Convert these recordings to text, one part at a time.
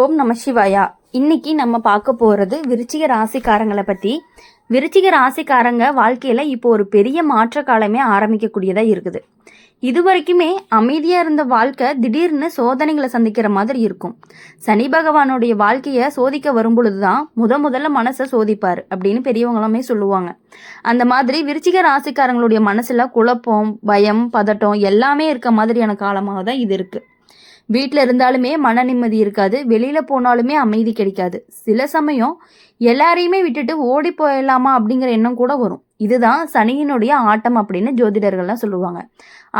ஓம் நம சிவாயா. இன்னைக்கு நம்ம பார்க்க போகிறது விருச்சிக ராசிக்காரங்களை பற்றி. விருச்சிக ராசிக்காரங்க வாழ்க்கையில் இப்போ ஒரு பெரிய மாற்ற காலமே ஆரம்பிக்கக்கூடியதாக இருக்குது. இது வரைக்குமே அமைதியாக இருந்த வாழ்க்கை திடீர்னு சோதனைகளை சந்திக்கிற மாதிரி இருக்கும். சனி பகவானுடைய வாழ்க்கையை சோதிக்க வரும் பொழுது தான் முதல்ல மனசை சோதிப்பார் அப்படின்னு பெரியவங்களுமே சொல்லுவாங்க. அந்த மாதிரி விருச்சிக ராசிக்காரங்களுடைய மனசில் குழப்பம், பயம், பதட்டம் எல்லாமே இருக்க மாதிரியான காலமாக தான் இது இருக்குது. வீட்டில் இருந்தாலுமே மன நிம்மதி இருக்காது, வெளியில் போனாலுமே அமைதி கிடைக்காது. சில சமயம் எல்லாரையுமே விட்டுட்டு ஓடி போயிடலாமா அப்படிங்கிற எண்ணம் கூட வரும். இதுதான் சனியினுடைய ஆட்டம் அப்படின்னு ஜோதிடர்கள்லாம் சொல்லுவாங்க.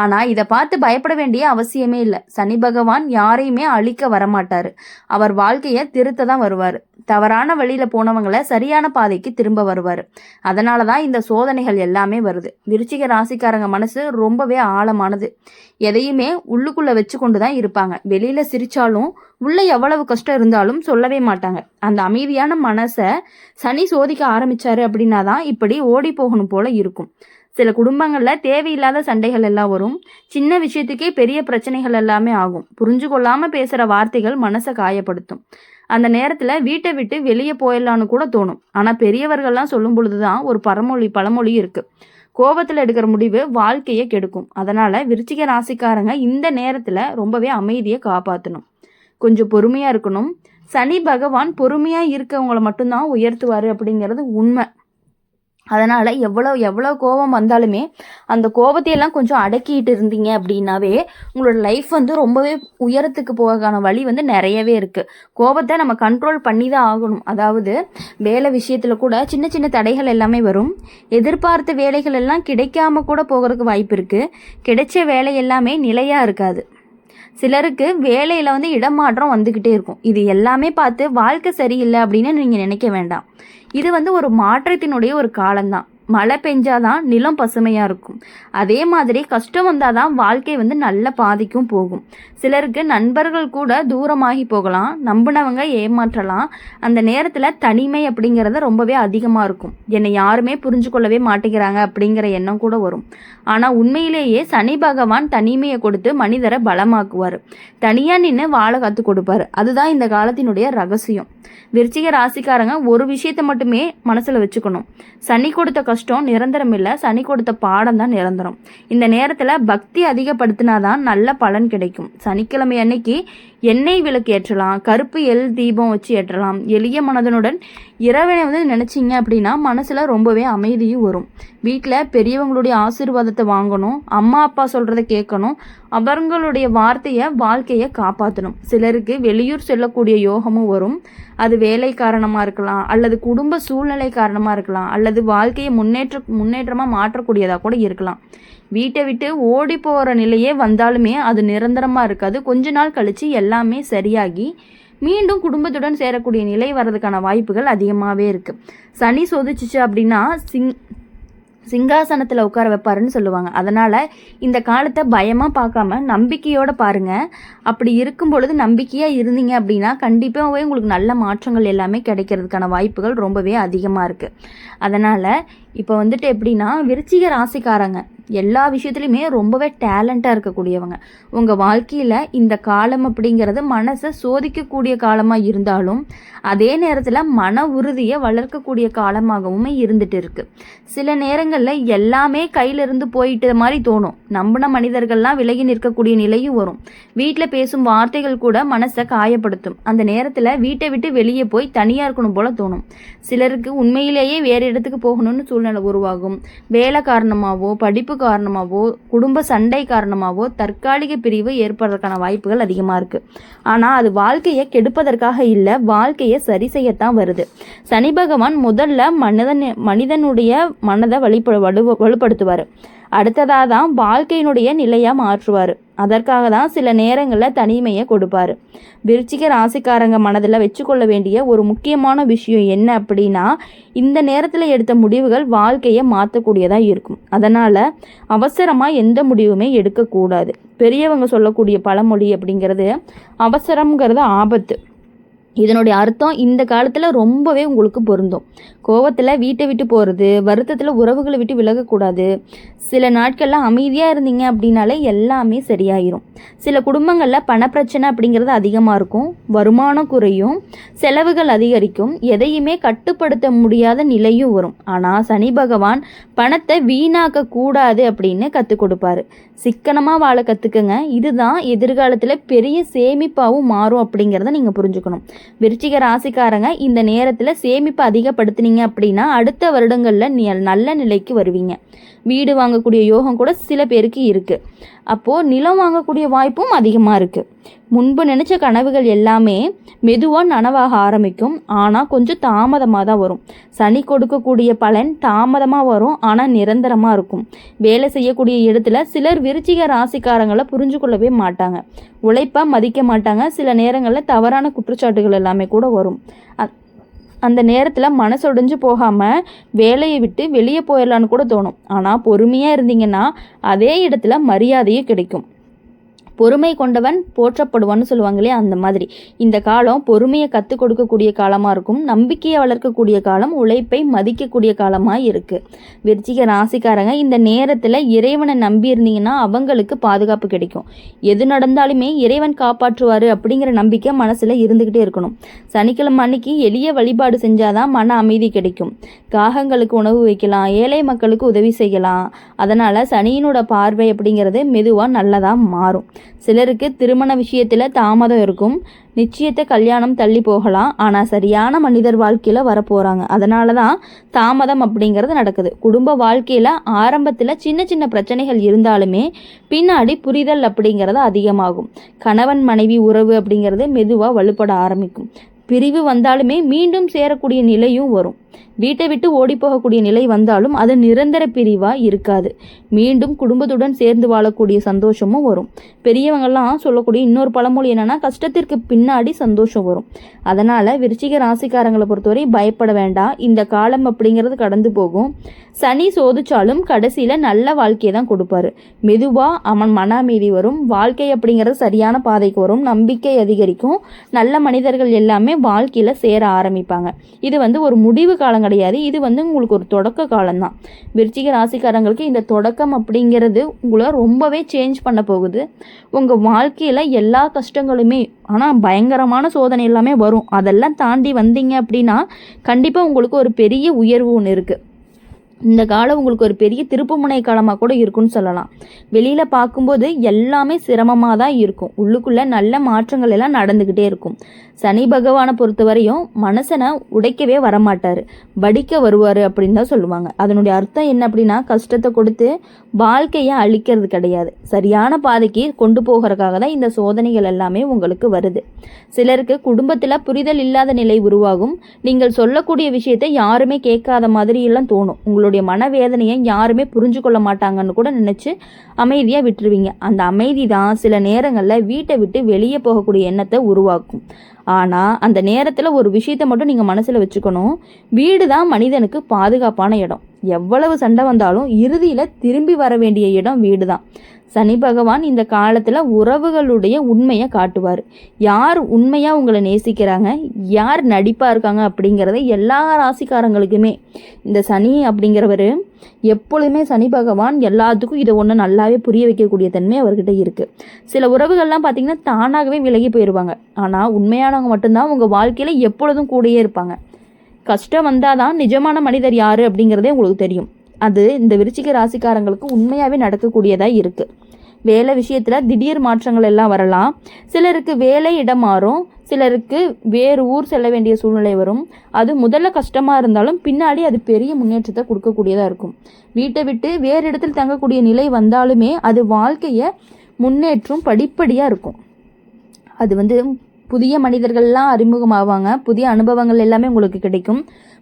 ஆனால் இதை பார்த்து பயப்பட வேண்டிய அவசியமே இல்லை. சனி பகவான் யாரையுமே அழிக்க வரமாட்டார். அவர் வாழ்க்கையை திருத்த தான் வருவார். தவறான வழியில் போனவங்களை சரியான பாதைக்கு திரும்ப வருவார். அதனால தான் இந்த சோதனைகள் எல்லாமே வருது. விருச்சிக ராசிக்காரங்க மனசு ரொம்பவே ஆழமானது. எதையுமே உள்ளுக்குள்ளே வச்சு கொண்டு தான் இருப்பாங்க. வெளியில் சிரித்தாலும் உள்ள எவ்வளவு கஷ்டம் இருந்தாலும் சொல்லவே மாட்டாங்க. அந்த அமைதியான மனசை சனி சோதிக்க ஆரம்பிச்சாரு அப்படின்னா தான் இப்படி ஓடி போகணும் போல இருக்கும். சில குடும்பங்களில் தேவையில்லாத சண்டைகள் எல்லாம் வரும். சின்ன விஷயத்துக்கே பெரிய பிரச்சனைகள் எல்லாமே ஆகும். புரிஞ்சு கொள்ளாமல் பேசுகிற வார்த்தைகள் மனசை காயப்படுத்தும். அந்த நேரத்தில் வீட்டை விட்டு வெளியே போயிடலான்னு கூட தோணும். ஆனால் பெரியவர்கள்லாம் சொல்லும் பொழுது தான் ஒரு பழமொழி இருக்குது, கோபத்தில் எடுக்கிற முடிவு வாழ்க்கையை கெடுக்கும். அதனால் விருச்சிக ராசிக்காரங்க இந்த நேரத்தில் ரொம்பவே அமைதியை காப்பாற்றணும். கொஞ்சம் பொறுமையாக இருக்கணும். சனி பகவான் பொறுமையாக இருக்கவங்களை மட்டும்தான் உயர்த்துவார் அப்படிங்கிறது உண்மை. அதனால் எவ்வளோ கோபம் வந்தாலுமே அந்த கோபத்தையெல்லாம் கொஞ்சம் அடக்கிட்டு இருந்தீங்க அப்படின்னாவே உங்களோட லைஃப் ரொம்பவே உயரத்துக்கு போகான வழி நிறையவே இருக்குது. கோபத்தை நம்ம கண்ட்ரோல் பண்ணி தான் ஆகணும். அதாவது வேலை விஷயத்தில் கூட சின்ன சின்ன தடைகள் எல்லாமே வரும். எதிர்பார்த்த வேலைகள் எல்லாம் கிடைக்காம கூட போகிறதுக்கு வாய்ப்பு இருக்குது. கிடைச்ச வேலை எல்லாமே நிலையாக இருக்காது. சிலருக்கு வேலையில் இடமாற்றம் வந்துக்கிட்டே இருக்கும். இது எல்லாமே பார்த்து வாழ்க்கை சரியில்லை அப்படின்னு நீங்கள் நினைக்க வேண்டாம். இது ஒரு மாற்றத்தினுடைய ஒரு காலம்தான். மழை பெஞ்சாதான் நிலம் பசுமையாக இருக்கும். அதே மாதிரி கஷ்டம் வந்தால் தான் வாழ்க்கை நல்ல பாதிக்கும் போகும். சிலருக்கு நண்பர்கள் கூட தூரமாகி போகலாம், நம்பினவங்க ஏமாற்றலாம். அந்த நேரத்தில் தனிமை அப்படிங்கிறது ரொம்பவே அதிகமாக இருக்கும். என்னை யாருமே புரிஞ்சு கொள்ளவே மாட்டேங்கிறாங்க அப்படிங்கிற எண்ணம் கூட வரும். ஆனால் உண்மையிலேயே சனி பகவான் தனிமையை கொடுத்து மனிதரை பலமாக்குவார். தனியாக நின்று வாழ கற்றுக் கொடுப்பார். அதுதான் இந்த காலத்தினுடைய ரகசியம். விருச்சிக ராசிக்காரங்க ஒரு விஷயத்தை மட்டுமே மனசில் வச்சுக்கணும். சனி கொடுத்த கஷ்டம் நிரந்தரம் இல்லை, சனி கொடுத்த பாடம் தான் நிரந்தரம். இந்த நேரத்தில் பக்தி அதிகப்படுத்தினாதான் நல்ல பலன் கிடைக்கும். சனிக்கிழமை அன்னைக்கு எண்ணெய் விளக்கு ஏற்றலாம், கருப்பு எள் தீபம் வச்சு ஏற்றலாம். எளிய மனதனுடன் இறைவனை நினச்சிங்க அப்படின்னா மனசில் ரொம்பவே அமைதியும் வரும். வீட்டில் பெரியவங்களுடைய ஆசீர்வாதத்தை வாங்கணும், அம்மா அப்பா சொல்கிறத கேட்கணும், அவர்களுடைய வார்த்தையை வாழ்க்கையை காப்பாற்றணும். சிலருக்கு வெளியூர் செல்லக்கூடிய யோகமும் வரும். அது வேலை காரணமாக இருக்கலாம், அல்லது குடும்ப சூழ்நிலை காரணமாக இருக்கலாம், அல்லது வாழ்க்கையை முன்னேற்றமாக மாற்றக்கூடியதாக கூட இருக்கலாம். வீட்டை விட்டு ஓடி போகிற நிலையே வந்தாலுமே அது நிரந்தரமாக இருக்காது. கொஞ்ச நாள் கழித்து எல்லாமே சரியாகி மீண்டும் குடும்பத்துடன் சேரக்கூடிய நிலை வர்றதுக்கான வாய்ப்புகள் அதிகமாகவே இருக்குது. சனி சோதிச்சிச்சு அப்படின்னா சிங்காசனத்தில் உட்கார வைப்பாருன்னு சொல்லுவாங்க. அதனால் இந்த காலத்தை பயமாக பார்க்காம நம்பிக்கையோடு பாருங்கள். அப்படி இருக்கும் பொழுது நம்பிக்கையாக இருந்தீங்க அப்படின்னா கண்டிப்பாகவே உங்களுக்கு நல்ல மாற்றங்கள் எல்லாமே கிடைக்கிறதுக்கான வாய்ப்புகள் ரொம்பவே அதிகமாக இருக்குது. அதனால் இப்போ எப்படின்னா விருச்சிக ராசிக்காரங்க எல்லா விஷயத்துலையுமே ரொம்பவே டேலண்ட்டாக இருக்கக்கூடியவங்க. உங்கள் வாழ்க்கையில் இந்த காலம் அப்படிங்கிறது மனசை சோதிக்கக்கூடிய காலமாக இருந்தாலும் அதே நேரத்தில் மன உறுதியை வளர்க்கக்கூடிய காலமாகவும் இருந்துட்டு இருக்குது. சில நேரங்களில் எல்லாமே கையிலிருந்து போயிட்ட மாதிரி தோணும். நம்பின மனிதர்கள்லாம் விலகி நிற்கக்கூடிய நிலையும் வரும். வீட்டில் பேசும் வார்த்தைகள் கூட மனசை காயப்படுத்தும். அந்த நேரத்தில் வீட்டை விட்டு வெளியே போய் தனியாக இருக்கணும் போல தோணும். சிலருக்கு உண்மையிலேயே வேறு இடத்துக்கு போகணும்னு சூழ்நிலை உருவாகும். வேலை காரணமாகவோ, படிப்பு காரணமாகவோ, குடும்ப சண்டை காரணமாகவோ தற்காலிக பிரிவு ஏற்படுறதுக்கான வாய்ப்புகள் அதிகமாக இருக்குது. ஆனால் அது வாழ்க்கையை கெடுப்பதற்காக இல்லை, வாழ்க்கையை சரி செய்யத்தான் வருது. சனி பகவான் முதல்ல மனிதனுடைய மனதை வலுப்படுத்துவார். அடுத்ததாக தான் வாழ்க்கையினுடைய நிலையாக மாற்றுவார். அதற்காக தான் சில நேரங்களில் தனிமையை கொடுப்பார். விருச்சிக ராசிக்காரங்க மனதில் வச்சுக்கொள்ள வேண்டிய ஒரு முக்கியமான விஷயம் என்ன அப்படின்னா, இந்த நேரத்தில் எடுத்த முடிவுகள் வாழ்க்கையை மாற்றக்கூடியதாக இருக்கும். அதனால் அவசரமாக எந்த முடிவுமே எடுக்கக்கூடாது. பெரியவங்க சொல்லக்கூடிய பழமொழி அப்படிங்கிறது அவசரம்ங்கிறது ஆபத்து, இதனுடைய அர்த்தம் இந்த காலத்தில் ரொம்பவே உங்களுக்கு பொருந்தும். கோவத்தில் வீட்டை விட்டு போகிறது, வருத்தத்தில் உறவுகளை விட்டு விலகக்கூடாது. சில நாட்களில் அமைதியாக இருந்தீங்க அப்படின்னாலே எல்லாமே சரியாயிரும். சில குடும்பங்களில் பணப்பிரச்சனை அப்படிங்கிறது அதிகமாக இருக்கும், வருமானம் குறையும், செலவுகள் அதிகரிக்கும், எதையுமே கட்டுப்படுத்த முடியாத நிலையும் வரும். ஆனால் சனி பகவான் பணத்தை வீணாக்க கூடாது அப்படின்னு கற்றுக் கொடுப்பாரு. சிக்கனமாக வாழ கற்றுக்குங்க. இதுதான் எதிர்காலத்தில் பெரிய சேமிப்பாகவும் மாறும் அப்படிங்கிறத நீங்கள் புரிஞ்சுக்கணும். விருச்சிக ராசிக்காரங்க இந்த நேரத்தில் சேமிப்பு அதிகப்படுத்தினீங்க அப்படின்னா அடுத்த வருடங்களில் நல்ல நிலைக்கு வருவீங்க. வீடு வாங்கக்கூடிய யோகம் கூட சில பேருக்கு இருக்குது. அப்போது நிலம் வாங்கக்கூடிய வாய்ப்பும் அதிகமாக இருக்குது. முன்பு நினச்ச கனவுகள் எல்லாமே மெதுவாக நனவாக ஆரம்பிக்கும், ஆனால் கொஞ்சம் தாமதமாக தான் வரும். சனி கொடுக்கக்கூடிய பலன் தாமதமாக வரும், ஆனால் நிரந்தரமாக இருக்கும். வேலை செய்யக்கூடிய இடத்துல சிலர் விருச்சிக ராசிக்காரங்களை புரிஞ்சு கொள்ளவே மாட்டாங்க, உழைப்பை மதிக்க மாட்டாங்க. சில நேரங்களில் தவறான குற்றச்சாட்டுகள் எல்லாமே கூட வரும். அந்த நேரத்தில் மனசொடைஞ்சு போகாமல் வேலையை விட்டு வெளியே போயிடலான்னு கூட தோணும். ஆனால் பொறுமையாக இருந்தீங்கன்னா அதே இடத்துல மரியாதையும் கிடைக்கும். பொறுமை கொண்டவன் போற்றப்படுவான்னு சொல்லுவாங்க இல்லையா, அந்த மாதிரி இந்த காலம் பொறுமையை கற்றுக் கொடுக்கக்கூடிய காலமாக இருக்கும். நம்பிக்கையை வளர்க்கக்கூடிய காலம், உழைப்பை மதிக்கக்கூடிய காலமாக இருக்குது. விருச்சிக ராசிக்காரங்க இந்த நேரத்தில் இறைவனை நம்பி இருந்தீங்கன்னா அவங்களுக்கு பாதுகாப்பு கிடைக்கும். எது நடந்தாலுமே இறைவன் காப்பாற்றுவார் அப்படிங்கிற நம்பிக்கை மனசில் இருந்துக்கிட்டே இருக்கணும். சனிக்கிழமை அன்னைக்கு எளிய வழிபாடு செஞ்சாதான் மன அமைதி கிடைக்கும். காகங்களுக்கு உணவு வைக்கலாம், ஏழை மக்களுக்கு உதவி செய்யலாம். அதனால் சனியினோட பார்வை அப்படிங்கிறது மெதுவாக நல்லதாக மாறும். சிலருக்கு திருமண விஷயத்தில் தாமதம் இருக்கும், நிச்சயத்தை கல்யாணம் தள்ளி போகலாம். ஆனால் சரியான மனிதர் வாழ்க்கையில் வரப்போகிறாங்க, அதனால தான் தாமதம் அப்படிங்கிறது நடக்குது. குடும்ப வாழ்க்கையில் ஆரம்பத்தில் சின்ன சின்ன பிரச்சனைகள் இருந்தாலுமே பின்னாடி புரிதல் அப்படிங்கிறது அதிகமாகும். கணவன் மனைவி உறவு அப்படிங்கிறது மெதுவாக வலுப்பட ஆரம்பிக்கும். பிரிவு வந்தாலுமே மீண்டும் சேரக்கூடிய நிலையும் வரும். வீட்டை விட்டு ஓடி போகக்கூடிய நிலை வந்தாலும் அது நிரந்தர பிரிவாக இருக்காது. மீண்டும் குடும்பத்துடன் சேர்ந்து வாழக்கூடிய சந்தோஷமும் வரும். பெரியவங்கள்லாம் சொல்லக்கூடிய இன்னொரு பழமொழி என்னன்னா, கஷ்டத்திற்கு பின்னாடி சந்தோஷம் வரும். அதனால் விருச்சிக ராசிக்காரங்களை பொறுத்தவரை பயப்பட வேண்டாம். இந்த காலம் அப்படிங்கிறது கடந்து போகும். சனி சோதிச்சாலும் கடைசியில் நல்ல வாழ்க்கையை தான் கொடுப்பாரு. மெதுவாக அவன் மன அமைதி வரும். வாழ்க்கை அப்படிங்கிறது சரியான பாதைக்கு வரும். நம்பிக்கை அதிகரிக்கும். நல்ல மனிதர்கள் எல்லாமே வாழ்க்கையில் சேர ஆரம்பிப்பாங்க. இது ஒரு முடிவு காலம் கிடையாது, இது உங்களுக்கு ஒரு தொடக்க காலம்தான். விருச்சிக ராசிக்காரங்களுக்கு இந்த தொடக்கம் அப்படிங்கிறது உங்களை ரொம்பவே சேஞ்ச் பண்ண போகுது. உங்கள் வாழ்க்கையில் எல்லா கஷ்டங்களுமே, ஆனால் பயங்கரமான சோதனை எல்லாமே வரும். அதெல்லாம் தாண்டி வந்தீங்க அப்படின்னா கண்டிப்பாக உங்களுக்கு ஒரு பெரிய உயர்வு ஒன்று இருக்குது. இந்த காலம் உங்களுக்கு ஒரு பெரிய திருப்புமுனை காலமாக கூட இருக்குன்னு சொல்லலாம். வெளியில் பார்க்கும்போது எல்லாமே சிரமமாக தான் இருக்கும், உள்ளுக்குள்ளே நல்ல மாற்றங்கள் எல்லாம் நடந்துக்கிட்டே இருக்கும். சனி பகவானை பொறுத்தவரையும் மனசனை உடைக்கவே வரமாட்டார், வடிக்க வருவார் அப்படின்னு தான் சொல்லுவாங்க. அதனுடைய அர்த்தம் என்ன அப்படின்னா, கஷ்டத்தை கொடுத்து வாழ்க்கையை அழிக்கிறது கிடையாது, சரியான பாதைக்கு கொண்டு போகிறதுக்காக தான் இந்த சோதனைகள் எல்லாமே உங்களுக்கு வருது. சிலருக்கு குடும்பத்தில் புரிதல் இல்லாத நிலை உருவாகும். நீங்கள் சொல்லக்கூடிய விஷயத்தை யாருமே கேட்காத மாதிரியெல்லாம் தோணும். உங்களுடைய மனவேதனையை யாருமே புரிஞ்சு கொள்ள மாட்டாங்கன்னு கூட நினச்சி அமைதியாக விட்டுருவீங்க. அந்த அமைதி தான் சில நேரங்களில் வீட்டை விட்டு வெளியே போகக்கூடிய எண்ணத்தை உருவாக்கும். ஆனால் அந்த நேரத்தில் ஒரு விஷயத்தை மட்டும் நீங்கள் மனசில் வச்சுக்கணும், வீடு தான் மனிதனுக்கு பாதுகாப்பான இடம். எவ்வளவு சண்டை வந்தாலும் இறுதியில் திரும்பி வர வேண்டிய இடம் வீடு தான். சனி பகவான் இந்த காலத்தில் உறவுகளுடைய உண்மையை காட்டுவார். யார் உண்மையாக உங்களை நேசிக்கிறாங்க, யார் நடிப்பாக இருக்காங்க அப்படிங்கிறத எல்லா ராசிக்காரங்களுக்குமே இந்த சனி அப்படிங்கிறவர் எப்பொழுதுமே சனி பகவான் எல்லாத்துக்கும் இதை ஒன்று நல்லாவே புரிய வைக்கக்கூடிய தன்மை அவர்கிட்ட இருக்குது. சில உறவுகள்லாம் பார்த்திங்கன்னா தானாகவே விலகி போயிடுவாங்க. ஆனால் உண்மையானவங்க மட்டும்தான் உங்கள் வாழ்க்கையில் எப்பொழுதும் கூடயே இருப்பாங்க. கஷ்டம் வந்தால் தான் நிஜமான மனிதர் யார் அப்படிங்கிறதே உங்களுக்கு தெரியும். அது இந்த விருச்சிக ராசிக்காரங்களுக்கு உண்மையாகவே நடக்கக்கூடியதாக இருக்குது. வேலை விஷயத்தில் திடீர் மாற்றங்கள் எல்லாம் வரலாம். சிலருக்கு வேலை இடம் மாறும், சிலருக்கு வேறு ஊர் செல்ல வேண்டிய சூழ்நிலை வரும். அது முதல்ல கஷ்டமாக இருந்தாலும் பின்னாடி அது பெரிய முன்னேற்றத்தை கொடுக்கக்கூடியதாக இருக்கும். வீட்டை விட்டு வேறு இடத்தில் தங்கக்கூடிய நிலை வந்தாலுமே அது வாழ்க்கையை முன்னேற்றம் படிப்படியாக இருக்கும். அது புதிய மனிதர்கள்லாம் அறிமுகமாவாங்க, புதிய அனுபவங்கள் எல்லாமே உங்களுக்கு கிடைக்கும்,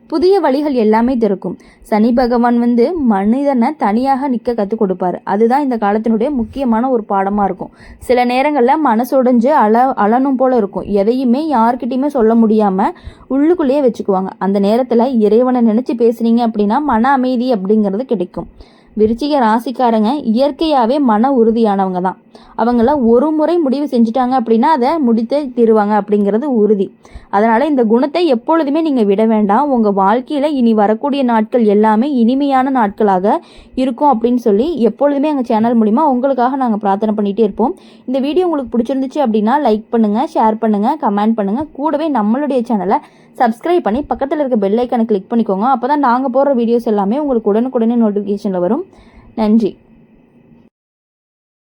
புதிய வழிகள் எல்லாமே திறக்கும். சனி பகவான் மனிதனை தனியாக நிற்க கற்றுக் கொடுப்பாரு. அதுதான் இந்த காலத்தினுடைய முக்கியமான ஒரு பாடமாக இருக்கும். சில நேரங்களில் மனசொடைஞ்சு அழனும் போல இருக்கும். எதையுமே யார்கிட்டையுமே சொல்ல முடியாமல் உள்ளுக்குள்ளேயே வச்சுக்குவாங்க. அந்த நேரத்தில் இறைவனை நினச்சி பேசுனீங்க அப்படின்னா மன அமைதி அப்படிங்கிறது கிடைக்கும். விருச்சிக ராசிக்காரங்க இயற்கையாகவே மன உறுதியானவங்க தான். அவங்கள ஒரு முறை முடிவு செஞ்சுட்டாங்க அப்படின்னா அதை முடித்தே தீருவாங்க அப்படிங்கிறது உறுதி. அதனால் இந்த குணத்தை எப்பொழுதுமே நீங்கள் விட வேண்டாம். உங்கள் வாழ்க்கையில் இனி வரக்கூடிய நாட்கள் எல்லாமே இனிமையான நாட்களாக இருக்கும் அப்படின்னு சொல்லி எப்பொழுதுமே எங்கள் சேனல் மூலிமா உங்களுக்காக நாங்கள் பிரார்த்தனை பண்ணிகிட்டே இருப்போம். இந்த வீடியோ உங்களுக்கு பிடிச்சிருந்துச்சு அப்படின்னா லைக் பண்ணுங்கள், ஷேர் பண்ணுங்கள், கமெண்ட் பண்ணுங்கள். கூடவே நம்மளுடைய சேனலை சப்ஸ்கிரைப் பண்ணி பக்கத்தில் இருக்க பெல் ஐக்கானை கிளிக் பண்ணிக்கோங்க. அப்போ தான் நாங்கள் போடுற வீடியோஸ் எல்லாமே உங்களுக்கு உடனுக்குடனே நோட்டிஃபிகேஷனில் வரும். நன்றி.